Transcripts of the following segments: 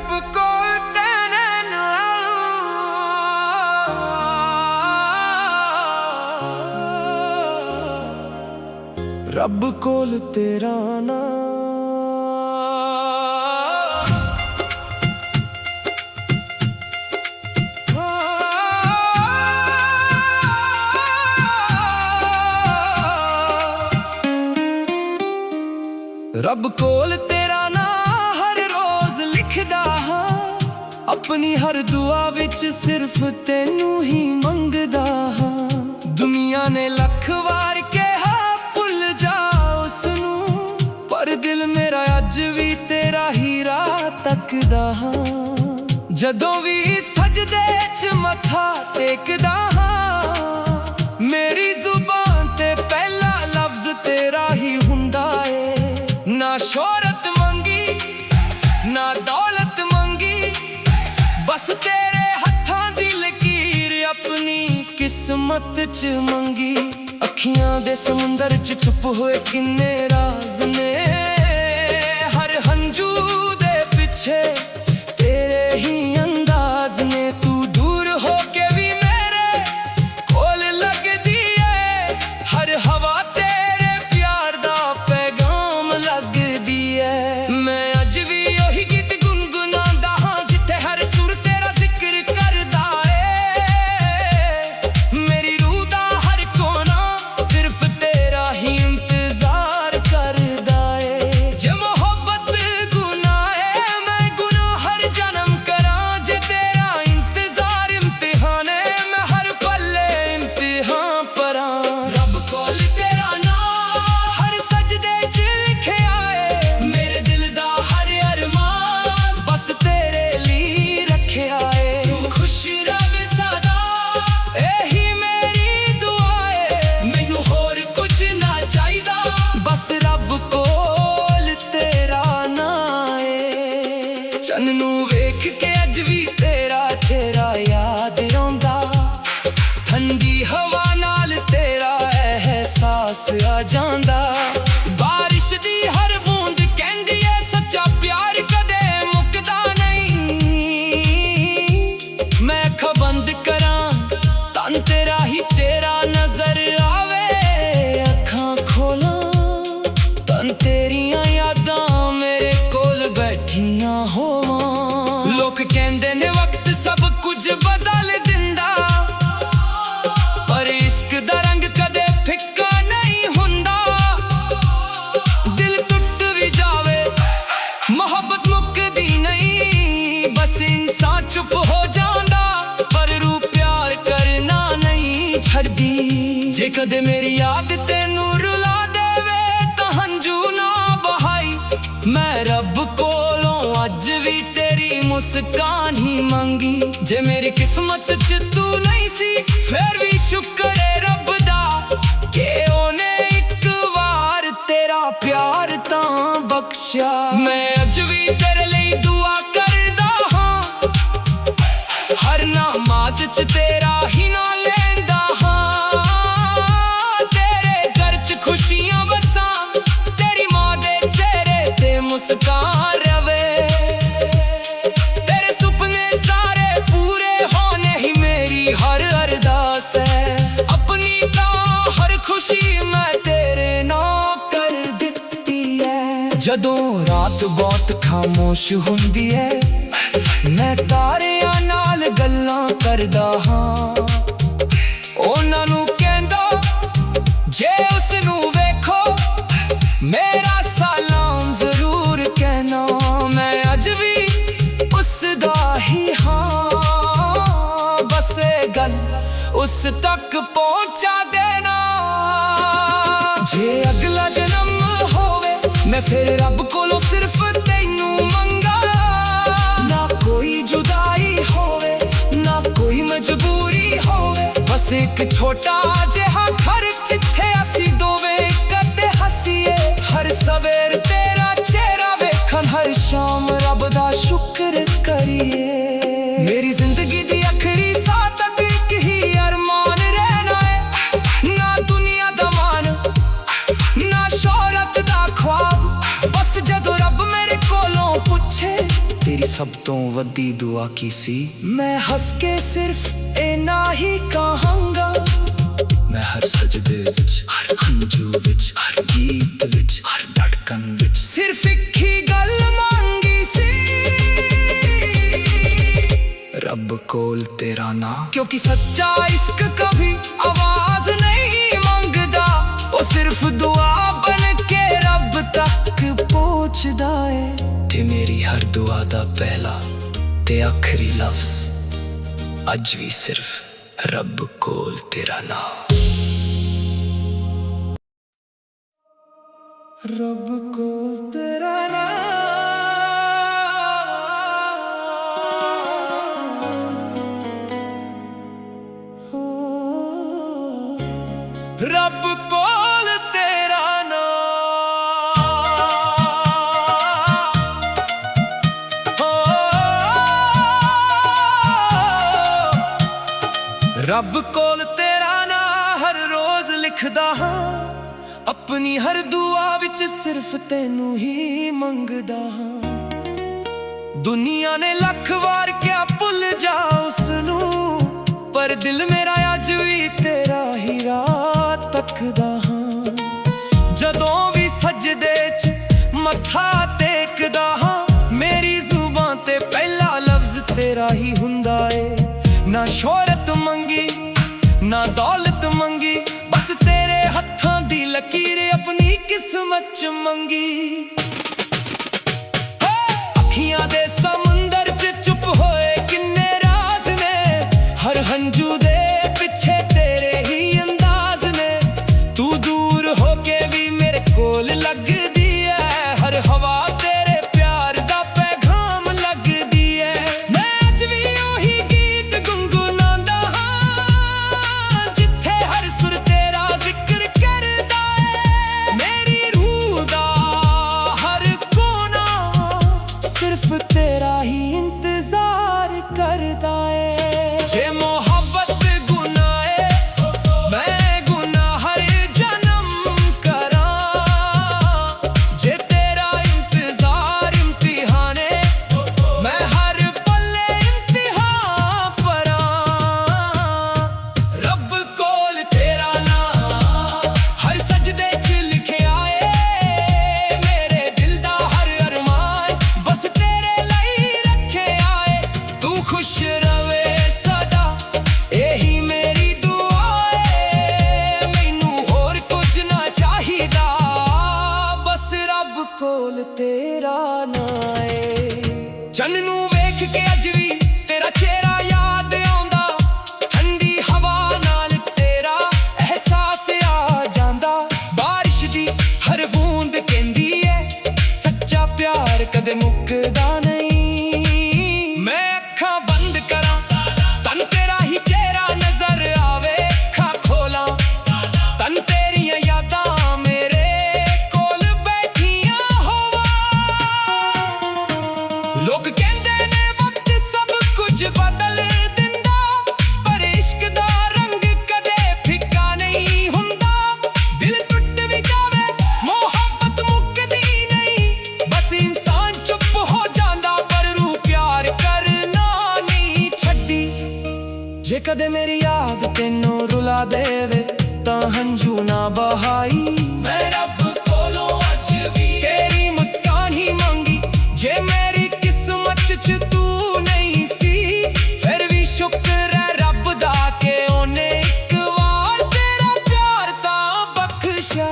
रब कोल तेरे नाल रब कोल तेरा ना रब कोल तेरा ना हर रोज लिखदा हां अपनी हर दुआ विच सिर्फ तेनू ही मंगदा हां दुनिया ने लख वार कहा भुल जा उसनू पर दिल मेरा अज भी तेरा ही राह तकदा हां जदों भी सजदे च मथा टेकदा हां मेरी जुबान ते पहला लफ्ज तेरा ही हुंदा है ना शोहरत मंगी ना दौलत मंगी बस तेरे हत्थां दी लकीर अपनी किस्मत च मंगी अखियां दे समुंदर च छुप होए किन्ने राज ने हर हंजू दे पिछे तेरे ही अंदाज ने तू दूर हो के भी मेरे कोल लगदी है हर हवा तेरे प्यार दा पैगाम लगदी है मैं अज भी ओही गीत गुनगुनांदा हां जिथे हर सुर तेरा जिक्र करदा है मेरी रूह दा हर कोना सिर्फ तेरा ही इंतजार करदा है जे मोहब्बत गुनाह है मैं गुनाह हर जन्म करां जे तेरा इंतजार इम्तिहान है मैं हर पल्ले इम्तिहान परां रब कोल तेरा नाम हर सजदे च लिखिया है मेरे दिल दा हर अरमान बस तेरे लिए रखिया है तू खुश रवे सदा एही मेरी दुआ है मैनू होर कुछ ना चाहिदा बस रब कोल तेरा नाम है चन्न नू वेख के अज भी तेरा चेहरा याद आउंदा ठंडी हवा नाल तेरा एहसास आ जांदा बारिश दी हर बूंद कहंदी है सच्चा प्यार कदे मुकदा नहीं मैं अखां बंद करां तन तेरा ही चेहरा नजर आवे अखां खोलां तन तेरियां यादां मेरे कोल बैठियां होवां लोक कहंदे ने वक्त सब कुछ बदल दिंदा पर इश्क दा रंग कदे फिक्का नहीं हुंदा दिल टुट भी जावे मोहब्बत मुकदी नहीं बस इंसान चुप हो जांदा पर रूह प्यार करना नहीं छड़दी जे कदे मेरी याद तेनू रुला देवे तां हंजू ना बहाई मैं रब कोलों अज भी तेरी मुस्कान ही मंगी जे मेरी किस्मत च तू नहीं सी फिर भी शुक्र है रब दा कि ओने एक बार तेरा प्यार तां बख्शिया मैं अज भी तेरे लिए दुआ करदा हां हर नमाज च तेरा ही नाम लैंदा हां तेरे घर च खुशियां बसां तेरी मां दे चेहरे ते मुस्कान रवे तेरे सुपने सारे पूरे होने ही मेरी हर अरदास है अपनी ता हर खुशी मैं तेरे नाम कर दित्ती है जदों रात बहुत खामोश हुंदी है मैं तारियां नाल गल्लां करदा हां उन्हां नू कहंदा जे उसनू वेखो मेरा सलाम जरूर कहना मैं अज भी उसदा ही हां बस गल उस तक पहुंचा देना जे अगला जन्म होवे मैं फिर रब कोलों सिर्फ तैनू मंगा ना कोई जुदाई होवे ना कोई मजबूरी होवे बस एक छोटा जिहा घर जिथे असी दोवे कदे हसीए हर सवेर तेरा चेहरा वेखन हर शाम रब दा शुक्र करिए मेरी जिंदगी दी आखिरी साह तक एक ही अरमान रहना है ना दुनिया दा मान ना शोहरत दा ख्वाब बस जदों रब मेरे कोलों पूछे तेरी सब तो वड्डी दुआ की सी। मैं हंस के सिर्फ इना ही कहांगा, मैं हर सजदे विच, हर हंजू विच, हर गीत विच, हर धड़कन विच सिर्फ एक ही गल मांगी सी, रब कोल तेरा ना। क्योंकि सच्चा इश्क कभी आवाज नहीं मांगदा, वो सिर्फ दुआ बन के रब तक पहुंचदा है। ते मेरी हर दुआ दा पहला ते आखिरी लफ्ज अज भी सिर्फ रब कोल तेरा ना। रब कोल तेरा ना, रब कोल तेरा ना, रब कोल तेरा ना हर रोज लिखदा हां, अपनी हर दुआ विच सिर्फ तेनू ही मंगदा हां। दुनिया ने लख वार क्या भुल जा उसनू, पर दिल मेरा अज भी तेरा ही राह तकदा हां। जदों भी सजदे च मत्था टेकदा हां, मेरी जुबां ते पहला लफ्ज तेरा ही हुंदा ए। ना शोहरत मंगी ना दौलत मंगी, बस तेरे हत्थां दी लकीर अपनी किस्मत च मंगी। अखियां दे समुंदर च चुप होए किन्ने राज ने, हर हंजू दे पिछे तेरे ही अंदाज ने। तू दूर होके भी मेरे कोल लगदी है, हर हवा तेरे प्यार दा पैगाम लगदी है। मैं अज भी ओही गीत गुनगुनांदा हां, जिथे हर सुर तेरा जिक्र करदा है। मेरी रूह दा हर कोना सिर्फ तेरा ही इंतजार करदा है। जे मोहब्बत गुनाह है, मैं गुनाह हर जन्म करां। जे तेरा इंतजार इम्तिहान है, मैं हर पले इम्तिहान परां। रब कोल तेरा ना हर सजदे च लिखिया है, मेरे दिल दा हर अरमान बस तेरे लई रखिया है। तू खुश रवे सदा यही मेरी दुआ है, मैनू होर कुछ ना चाहिदा, बस रब कोल तेरा ना है। चन्नू वेख के अज भी तेरा चेहरा याद आउंदा, ठंडी हवा नाल तेरा एहसास आ जांदा। बारिश दी हर बूंद कहंदी है, सच्चा प्यार कदे मुकदा नहीं। मैं अखां बंद करां तन तेरा ही चेहरा नजर आवे, अखां खोलां तन तेरियां यादां मेरे कोल बैठियां होवां। लोग कहंदे ने वक्त सब कुछ बदल दिंदा, पर इश्क दा रंग कदे फिक्का नहीं हुंदा। दिल टुट भी जावे मोहब्बत मुकदी नहीं, बस इंसान चुप हो जांदा, पर रूह प्यार करना नहीं छड्डी। जे कदे मेरी याद तैनू रुला देवे तां हंजू ना बहाई, मैं रब कोलों अज भी तेरी मुस्कान ही मंगी। जे मेरी किस्मत च तू नहीं सी, फिर भी शुक्र है रब दा के ओने एक वार तेरा प्यार तां बख्शा।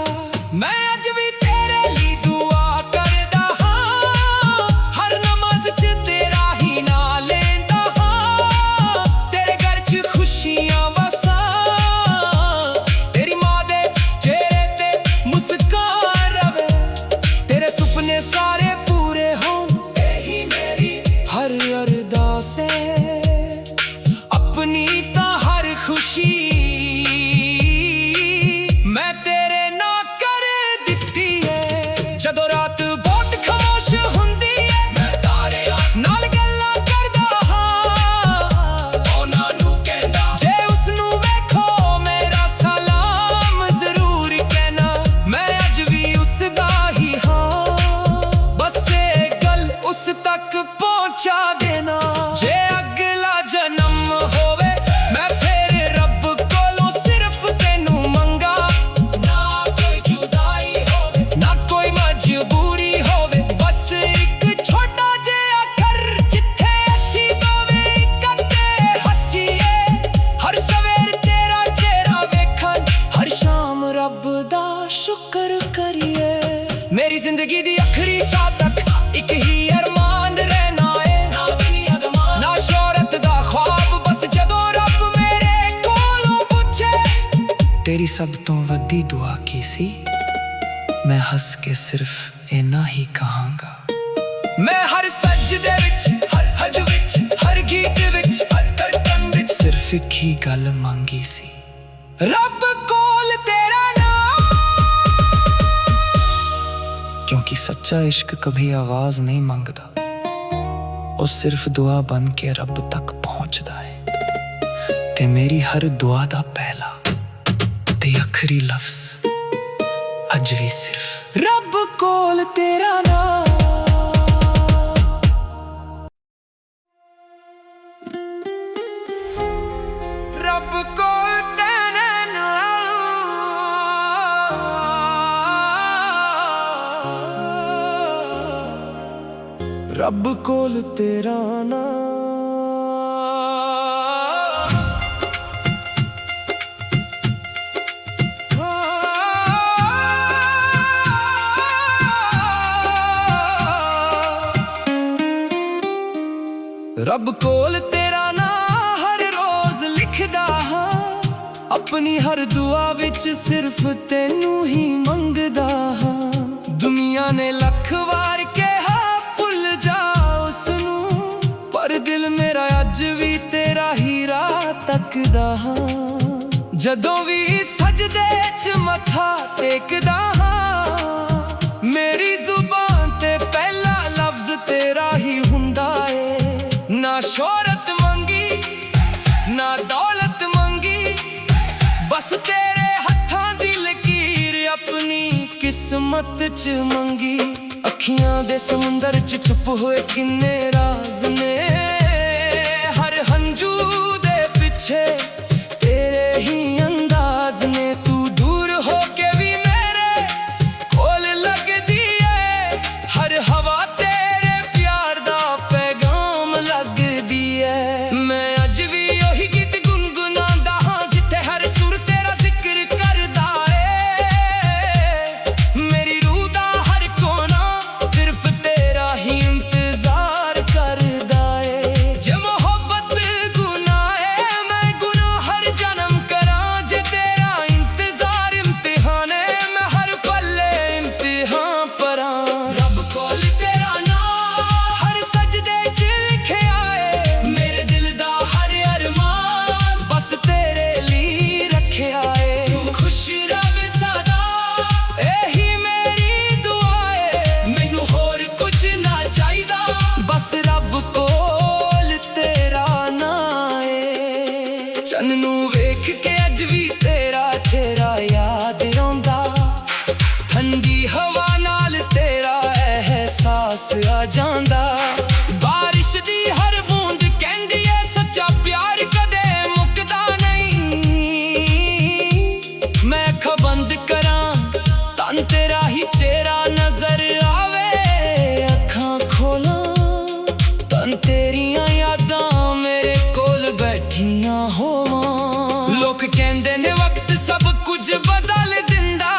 मैं अज भी तेरे लिए दुआ करदा हां, हर नमाज च तेरा ही नाम लेंदा हां। तेरे घर च खुशियां वसां, तेरी मां दे चेहरे ते मुस्कान मेरी जिंदगी दी आखिरी साह तक एक ही अरमान रहना है, ना दुनिया दा मान ना शोहरत दा ख्वाब, बस जदों रब मेरे कोलों पुछे तेरी सब तो वड्डी दुआ की सी, मैं हंस के सिर्फ इन्ना ही कहांगा। मैं हर सजदे विच, हर हज विच, हर गीत विच, हर धड़कन विच सिर्फ एक ही गल मंगी सी, रब कोल तेरा नाम। क्योंकि सच्चा इश्क कभी आवाज नहीं मंगदा, वो सिर्फ दुआ बन के रब तक पहुंचदा है। ते मेरी हर दुआ दा पहला ते आखिरी लफ्ज अज भी सिर्फ रब कोल तेरा नाम। रब कोल तेरा नाम, रब कोल तेरा नाम। रब कोल तेरा नाम हर रोज लिखदा हाँ, अपनी हर दुआ विच सिर्फ तेनू ही मंगदा हाँ। दुनिया ने लख वार कहा भुल जा उसनू, पर दिल मेरा अज भी तेरा ही राह तकदा हाँ। जदों भी सजदे च मथा टेकदा हाँ, मेरी जुबान ते पहला लफ्ज तेरा ही हुंदा है। ना शोहरत मंगी ना दौलत मंगी, बस तेरे हत्थां दी लकीर अपनी किस्मत च मंगी। अखियां दे समुंदर च चुप होए किन्ने राज ने, हर हंजू दे पिछे तेरे ही अंदाज ने। तू दूर हो के भी मेरे कोल लगदी है, हर हवा तेरे प्यार दा पैगाम लगदी है। मैं अज भी ओही गीत गुनगुनांदा हां जिथे हर सुर तेरा जिक्र करदा है। मेरी रूह दा हर कोना सिर्फ तेरा ही इंतजार करदा है। जे मोहब्बत गुनाह है मैं गुनाह हर जन्म करां, जे तेरा इंतजार इम्तिहान है मैं हर पल्ले इम्तिहान परां। रब कोल तेरा नाम हर सजदे च लिखिया है, मेरे दिल दा हर अरमान बस तेरे लिए रखिया है। तू खुश रवे सदा एही मेरी दुआ है, मैनू होर कुछ ना चाहिदा बस रब कोल तेरा नाम है। चन्न नू वेख के अज भी तेरा चेहरा याद आउंदा, ठंडी हवा नाल तेरा एहसास आ जांदा। बारिश दी हर बूंद कहंदी है सच्चा प्यार कदे मुकदा नहीं। मैं अखां बंद करां तन तेरा ही चेहरा नजर आवे, अखां खोलां तन तेरियां यादां मेरे कोल बैठियां होवां। लोक कहंदे ने वक्त सब कुछ बदल दिंदा,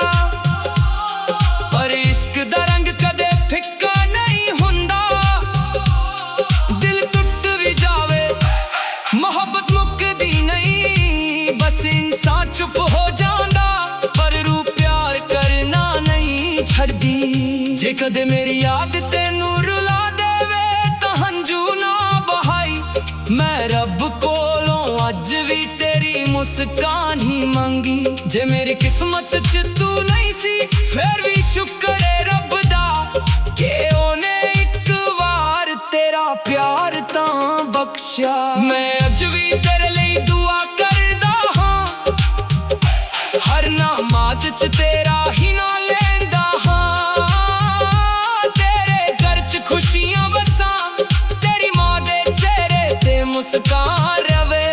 पर इश्क दा रंग कदे फिक्का नहीं हुंदा। दिल टुट भी जावे मोहब्बत मुकदी नहीं, बस इंसान चुप हो जांदा पर रूह प्यार करना नहीं छड्दी। जे कदे मेरी याद तेनू रुला देवे तां हंजू ना बहाई, मैं रब कोलों अज भी तेरी मुस्कान ही मंगी। जे मेरी किस्मत च तू नहीं सी फिर भी शुक्र है रब दा, के ओने एक वार तेरा प्यार तां बख्शिया। मैं अज भी तेरे लिए दुआ करदा हां, हर नमाज च तेरा ही नाम लैंदा हां। तेरे घर च खुशियां बसां, तेरी मां दे चेहरे ते मुस्कान रवे।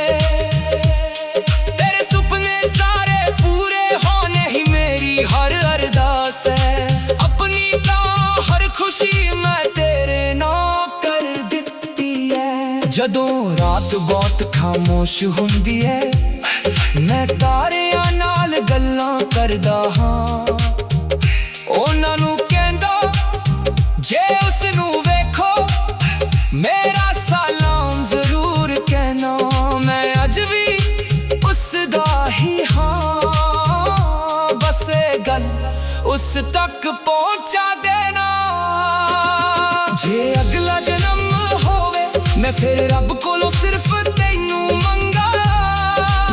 तेरे सुपने सारे पूरे होने ही मेरी हर अरदास है। अपनी तां हर खुशी मैं तेरे नाम कर दित्ती है। जदों रात बहुत खामोश हुंदी है, मैं तारियां नाल गल्लां करदा हां। ओनां नू कहना जे अगला जन्म होवे मैं फिर रब कोलों सिर्फ तैनू मंगा।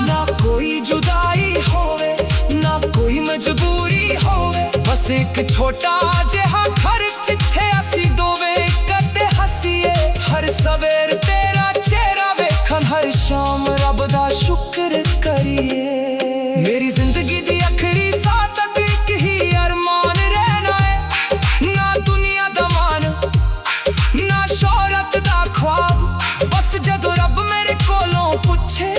ना कोई जुदाई होवे ना कोई मजबूरी होवे, बस एक छोटा जिहा घर जिथे असी दोवे कदे हसीए। हर सवेर तेरा चेहरा वेखन हर शाम रब दा शुक्र करिए। मेरी जिंदगी दी आखिरी साह तक एक ही अरमान रहना है, ना दुनिया दा मान ना शोहरत दा ख्वाब। बस जदों रब मेरे कोलों पुछे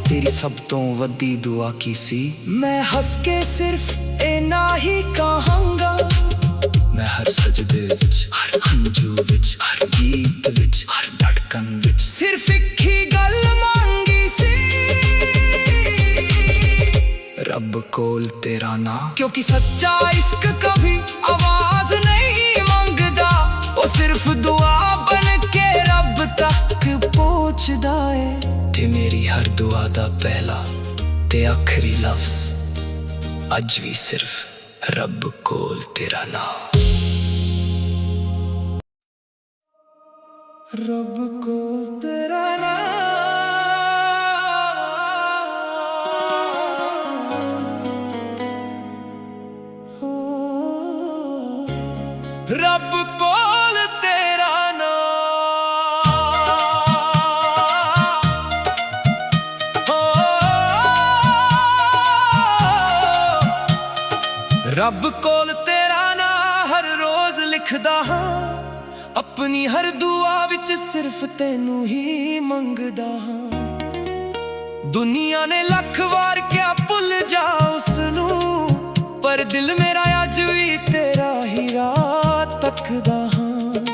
तेरी सब तो वड्डी दुआ की सी, मैं हंस के सिर्फ इना ही कहांगा। मैं हर सजदे विच हर हंजू विच हर गीत विच हर धड़कन विच सिर्फ एक ही गल मांगी सी, रब कोल तेरा नाम। क्योंकि सच्चा इश्क कभी आवाज नहीं मांगदा, वो सिर्फ दुआ बन के रब तक पहुंचदा है। ते मेरी हर दुआ दा पहला ते आखिरी लफ्ज अज भी सिर्फ रब कोल तेरा नाम। रब कोल तेरा नाम, रब कोल तेरा नाम, रब कोल तेरा नाम हर रोज लिखदा हां, अपनी हर दुआ विच सिर्फ तेनू ही मंगदा हां। दुनिया ने लख वार क्या भुल जा उसनू, पर दिल मेरा अज भी तेरा ही राह तकदा हां।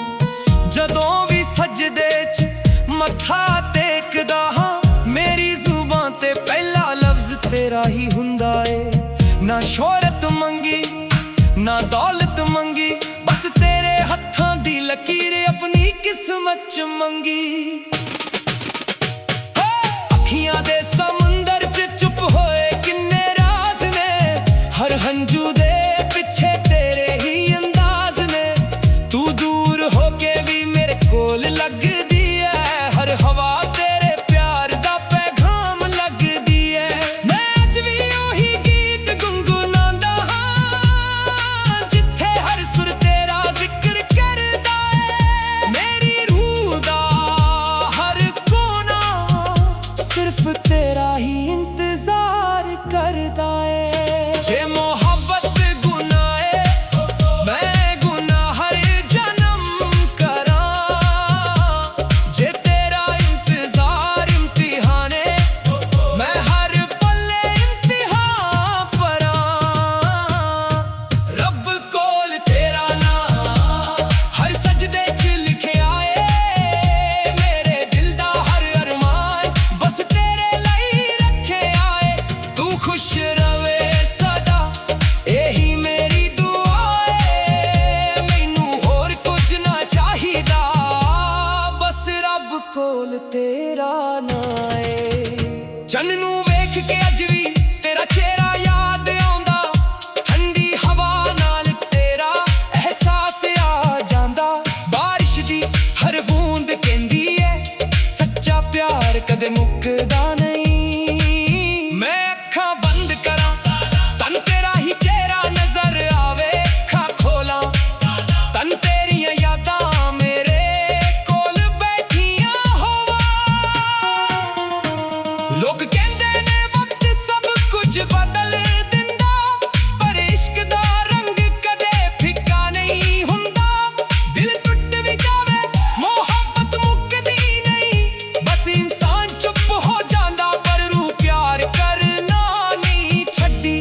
जदों भी सजदे च मत्था टेकदा हां, मेरी जुबां ते पहला लफ्ज तेरा ही हुंदा ए। ना शोहरत मंगी ना दौलत मंगी, बस तेरे हत्थां दी लकीर अपनी किस्मत च मंगी। अखियां दे समुंदर च चुप होए किन्ने राज ने, हर हंजू दे पिछे तेरे ही अंदाज ने। तू दूर होके भी मेरे कोल लगदी है, हर हवा तेरे प्यार दा पैगाम लगदी है। मैं अज भी ओही गीत गुनगुनांदा हां, जिथे हर सुर तेरा जिक्र करदा है। मेरी रूह दा हर कोना सिर्फ तेरा ही इंतजार करदा है। जे मोहब्बत गुनाह है मैं गुनाह हर जन्म करां, जे तेरा इंतजार इम्तिहान है मैं हर पले इम्तिहान परां। रब कोल तेरा नाम हर सजदे च लिखिया है, मेरे दिल दा हर अरमान बस तेरे लई रखिया है। तू खुश रवे सदा यही मेरी दुआ है, मैनू होर कुछ ना चाहिदा, बस रब कोल तेरा नाम है। चन्नू वेख के अज भी तेरा चेहरा याद आउंदा, ठंडी हवा नाल तेरा एहसास आ जांदा। बारिश दी हर बूंद कहंदी है सच्चा प्यार कदे मुकदा नहीं। मैं अखां बंद करां तन तेरा ही चेहरा नजर आवे, अखां खोलां तन तेरियां यादां मेरे कोल बैठियां होवा। लोग कहंदे ने वक्त सब कुछ बदल दिंदा, पर इश्क दा रंग कदे फिक्का नहीं हुंदा। दिल टुट भी जावे मोहब्बत मुकदी नहीं, बस इंसान चुप हो जांदा पर रूह प्यार करना नहीं छड्डी।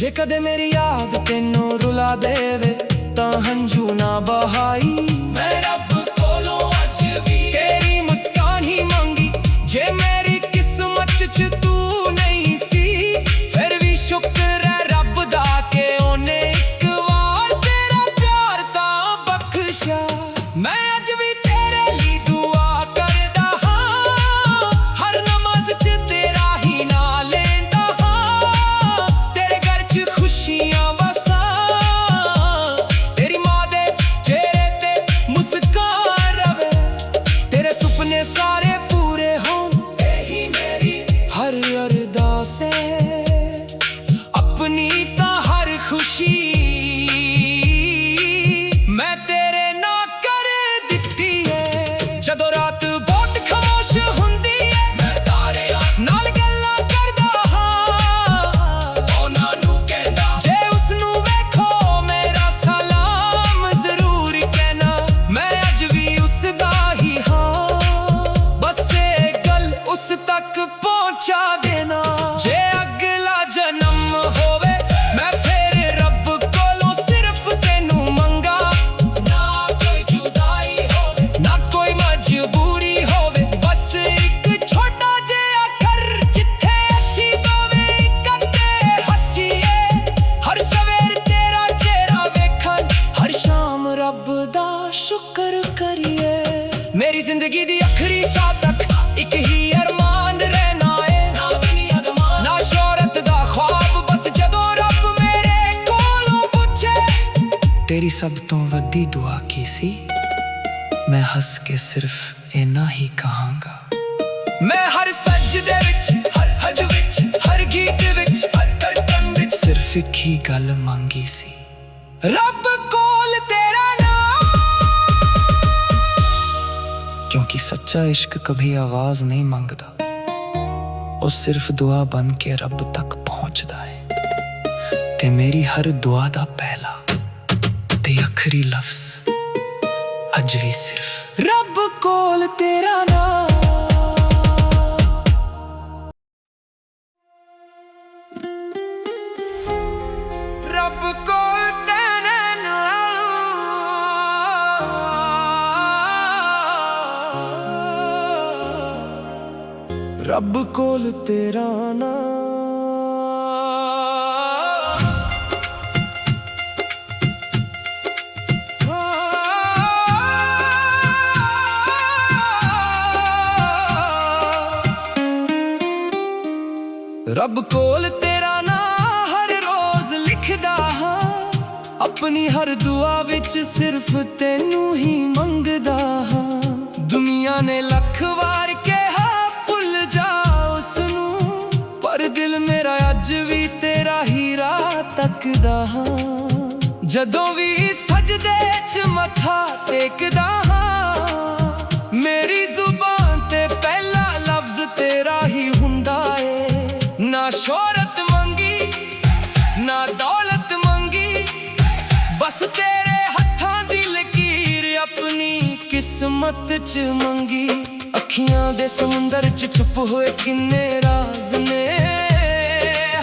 जे कदे मेरी याद तेनू रुला देवे तां हंजू ना बहाई, मैं रब कोलों अज भी तेरी मुस्कान ही मंगी। जे मेरी किस्मत च तू नहीं सी फिर भी शुक्र है रब दा के ओने एक वार तेरा प्यार तां बख्शा। मैं अज भी तेरे लिए दुआ करदा हां, हर नमाज च तेरा ही नाम लैंदा हां। तेरे घर च खुशियां वसां शुक्र करिए। मेरी जिंदगी दी आखिरी साह तक एक ही अरमान रहना है, ना दुनिया दा मान ना शोहरत दा ख्वाब, बस जदों रब मेरे कोलों पुछे तेरी सब तो वड्डी दुआ की सी, मैं हंस के सिर्फ इना ही कहांगा। मैं हर सजदे विच, हर हज विच, हर गीत विच, हर धड़कन विच सिर्फ एक ही गल मंगी सी, रब कोल तेरा नाम। क्योंकि सच्चा इश्क कभी आवाज नहीं मंगदा, वो सिर्फ दुआ बन के रब तक पहुंचदा है। ते मेरी हर दुआ दा पहला ते आखिरी लफ्ज अज भी सिर्फ रब कोल तेरा नाम। रब कोल तेरा नाम, रब कोल तेरा नाम। रब कोल तेरा नाम हर रोज लिखदा हाँ, अपनी हर दुआ विच सिर्फ तेनू ही मंगदा हाँ। दुनिया ने लख वार कहा भुल जा उसनू, पर दिल मेरा अज भी तेरा ही राह तकदा हाँ। जदों भी सजदे च मथा टेकदा हाँ, मेरी जुबान ते पहला लफ्ज तेरा ही हुंदा है। ना शोहरत मंगी ना दौलत मंगी, बस तेरे हत्थां दी लकीर अपनी किस्मत च मंगी। अखियां दे समुंदर च छुप होए किन्ने राज ने,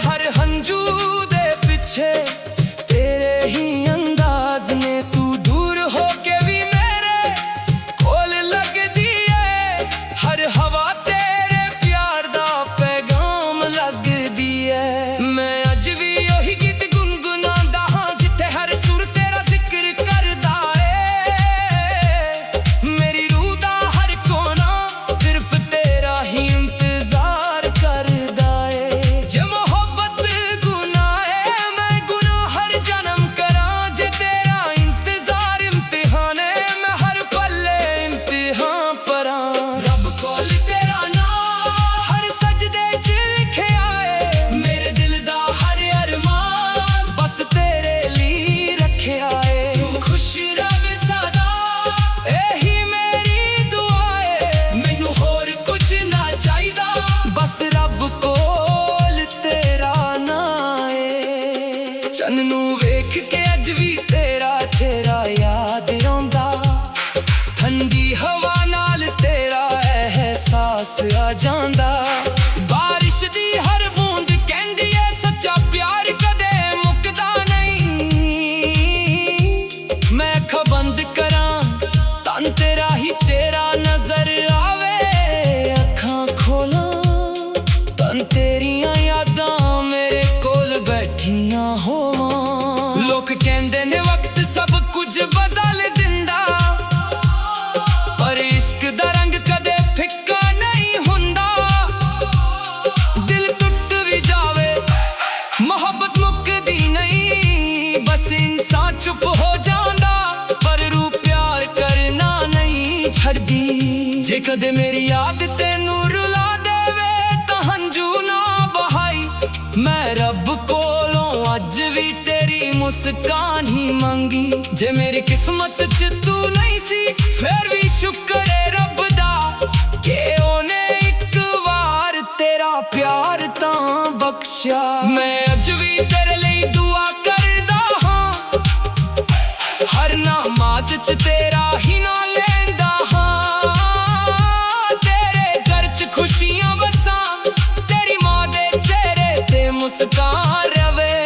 हर हंजू दे पिछे तेरे ही अंदाज ने। तू दूर हो के भी मेरे कोल लगदी है, हर हवा तेरे प्यार दा पैगाम लगदी है। मैं अज भी ओही गीत गुनगुनांदा हां जिथे हर सुर तेरा जिक्र करदा है। मेरी रूह दा हर कोना सिर्फ तेरा ही इंतजार करदा है। जे मोहब्बत गुनाह है मैं गुनाह हर जन्म करां, जे तेरा इंतजार इम्तिहान है मैं हर पल्ले इम्तिहान परां। रब कोल तेरा नाम हर सजदे च लिखिया है, मेरे दिल दा हर अरमान बस तेरे लिए रखिया है। तू खुश रवे सदा एही मेरी दुआ है, मैनू होर कुछ ना चाहिदा बस रब कोल तेरा नाम है। चन्न नू वेख के अज भी तेरा चेहरा याद आउंदा, ठंडी हवा नाल तेरा एहसास आ जांदा। बारिश दी हर बूंद कहंदी है सच्चा प्यार कदे मुकदा नहीं। मैं अखां बंद करां तन तेरा ही चेहरा नजर आवे, अखां खोलां तन तेरियां यादां मेरे कोल बैठियां होवां। लोक कहंदे ने वक्त सब कुछ बदल दिंदा, पर इश्क दा रंग कदे फिक्का नहीं हुंदा। दिल टुट भी जावे मोहब्बत मुकदी नहीं, बस इंसान चुप हो जांदा पर रूह प्यार करना नहीं छड़दी। जे कदे मेरी याद तेनू रुला देवे तां हंजू ना बहाई, मैं रब कोलों अज भी तेरी मुस्कान ही मंगी। जे मेरी किस्मत च तू नहीं सी फिर भी शुक्र है रब दा, कि ओने एक वार तेरा प्यार तां बख्शा। मैं अज भी तेरे लिए दुआ करदा हां, हर नमाज च तेरा ही नाम लैंदा हां। तेरे घर च खुशियां बसां, तेरी मां दे चेहरे ते मुस्कान रवे।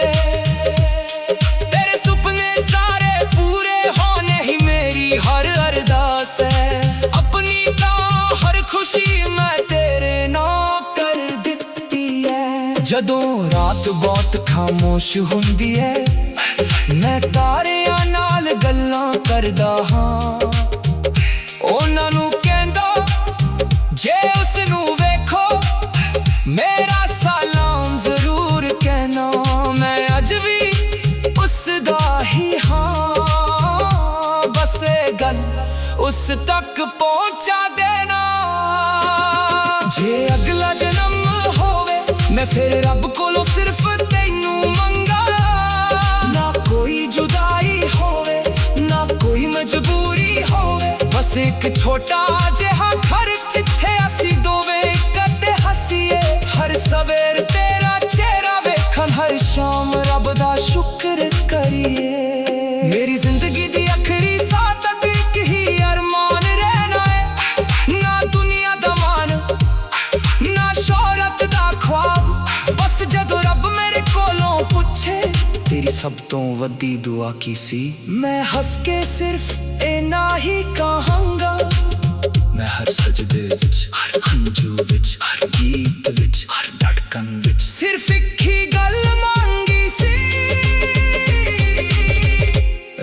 तेरे सुपने सारे पूरे होने ही मेरी हर अरदास है। अपनी ता हर खुशी मैं तेरे नाम कर दित्ती है। जदों रात बहुत खामोश हुंदी है, मैं तारियां नाल ਗੱਲਾਂ ਕਰਦਾ ਹਾਂ। ਉਹਨਾਂ ਨੂੰ ਕਹਿੰਦਾ ਜੇ ਉਸ ਨੂੰ ਵੇਖੋ ਮੇਰਾ ਸਲਾਮ ਜ਼ਰੂਰ ਕਹਿਣਾ। ਮੈਂ ਅੱਜ ਵੀ ਉਸ ਦਾ ਹੀ ਹਾਂ, ਬਸ ਇਹ ਗੱਲ ਉਸ ਤੱਕ ਪਹੁੰਚਾ ਦੇਣਾ। ਜੇ ਅਗਲਾ ਜਨਮ ਹੋਵੇ ਮੈਂ ਫਿਰ ਰੱਬ ਕੋਲੋਂ ਸਿਰਫ ਤੈਨੂੰ ਮੰਗਾ। ਨਾ ਕੋਈ ਜੁਦਾਈ ਹੋਵੇ ਨਾ ਕੋਈ ਮਜਬੂਰੀ ਹੋਵੇ, ਬਸ ਇੱਕ ਛੋਟਾ ਜਿਹਾ ਘਰ ਜਿੱਥੇ ਅਸੀਂ ਦੋਵੇਂ ਇਕੱਠੇ ਹੱਸੀਏ। ਹਰ ਸਵੇਰ ਤੇਰਾ ਚਿਹਰਾ ਵੇਖਣ, ਹਰ ਸ਼ਾਮ ਰੱਬ ਦਾ ਸ਼ੁਕਰ ਕਰੀਏ। ਮੇਰੀ ਜ਼ਿੰਦਗੀ ਦੀ ਆਖਰੀ ਸਾਹ ਤੱਕ ਇੱਕ ਹੀ ਅਰਮਾਨ ਰਹਿਣਾ ਹੈ, ਨਾ ਦੁਨੀਆ ਦਾ ਮਾਣ ਨਾ ਸ਼ੋਹਰਤ ਦਾ ਖ਼ਵਾਬ। ਬਸ ਜਦੋਂ ਰੱਬ ਮੇਰੇ ਕੋਲੋਂ ਪੁੱਛੇ ਤੇਰੀ ਸਭ ਤੋਂ ਵੱਡੀ ਦੁਆ ਕੀ ਸੀ, ਮੈਂ ਹੱਸ ਕੇ ਸਿਰਫ ਇੰਨਾ ਹੀ ਕਹਾਂਗਾ। ਮੈਂ ਹਰ ਸਜਦੇ ਵਿੱਚ, ਹਰ ਹੰਝੂ ਵਿੱਚ, ਹਰ ਗੀਤ ਵਿੱਚ, ਹਰ ਧੜਕਣ ਵਿੱਚ ਸਿਰਫ ਇੱਕ ਹੀ ਗੱਲ ਮੰਗੀ ਸੀ,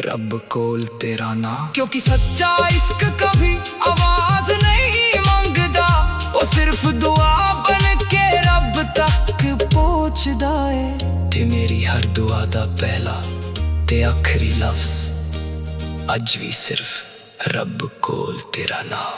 ਰੱਬ ਕੋਲ ਤੇਰਾ ਨਾਂ। ਕਿਉਂਕਿ ਸੱਚਾ ਇਸ਼ਕ ਕभी ਆਵਾਜ਼ ਨਹੀਂ ਮੰਗਦਾ, ਉਹ ਸਿਰਫ ਦੁਆ ਬਣ ਕੇ ਰੱਬ ਤੱਕ ਪਹੁੰਚਦਾ ਏ। ਤੇ ਮੇਰੀ ਹਰ ਦੁਆ ਦਾ ਪਹਿਲਾ ਤੇ ਆਖਰੀ ਲਫ਼ਜ਼ ਅੱਜ ਵੀ ਸਿਰਫ ਰੱਬ ਕੋਲ ਤੇਰਾ ਨਾਂ।